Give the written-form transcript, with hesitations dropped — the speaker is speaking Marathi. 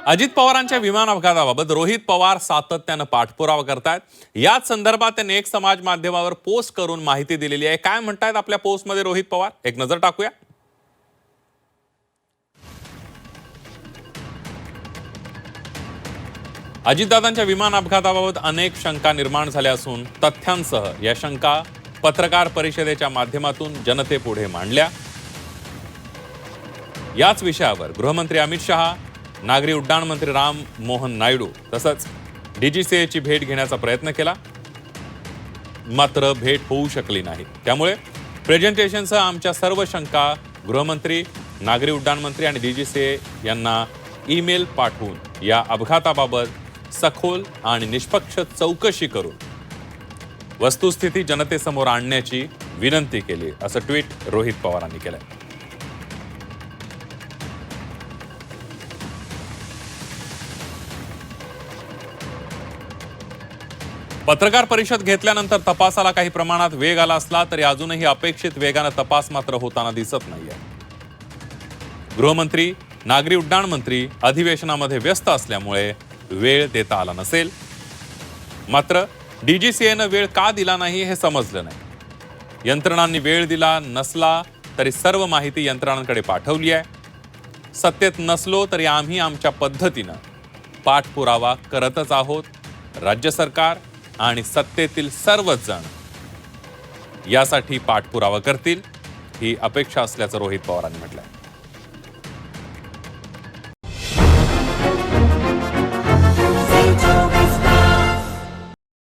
अजित पवारांच्या विमान अपघाताबाबत रोहित पवार सातत्यानं पाठपुरावा करतायत। याच संदर्भात त्यांनी एक समाज माध्यमावर पोस्ट करून माहिती दिलेली आहे। काय म्हणतायत आपल्या पोस्टमध्ये रोहित पवार, एक नजर टाकूया। अजितदादांच्या विमान अपघाताबाबत अनेक शंका निर्माण झाल्या असून तथ्यांसह या शंका पत्रकार परिषदेच्या माध्यमातून जनतेपुढे मांडल्या। याच विषयावर गृहमंत्री अमित शहा, नागरी उड्डाण मंत्री राम मोहन नायडू तसंच डीजीसीएची भेट घेण्याचा प्रयत्न केला, मात्र भेट होऊ शकली नाही। त्यामुळे प्रेझेंटेशनसह आमच्या सर्व शंका गृहमंत्री, नागरी उड्डाण मंत्री आणि डीजीसीए यांना ईमेल पाठवून या अपघाताबाबत सखोल आणि निष्पक्ष चौकशी करून वस्तुस्थिती जनतेसमोर आणण्याची विनंती केली, असं ट्विट रोहित पवारांनी केलंय। पत्रकार परिषद घेतल्यानंतर तपासाला काही प्रमाणात वेग आला असला तरी अजूनही अपेक्षित वेगाने तपास मात्र होताना दिसत नाहीये। गृहमंत्री, नागरी उड्डाण मंत्री अधिवेशनामध्ये व्यस्त असल्यामुळे वेळ देता आला नसेल, मात्र डीजीसीएनं वेळ का दिला नाही हे समजलं नाही। यंत्रणांनी वेळ दिला नसला तरी सर्व माहिती यंत्रणांकडे पाठवली आहे। सत्तेत नसलो तरी आम्ही आमच्या पद्धतीनं पाठपुरावा करतच आहोत। राज्य सरकार आणि सत्तेतील सर्वच जण यासाठी पाठपुरावा करतील, ही अपेक्षा असल्याचं रोहित पवारांनी म्हटलंय।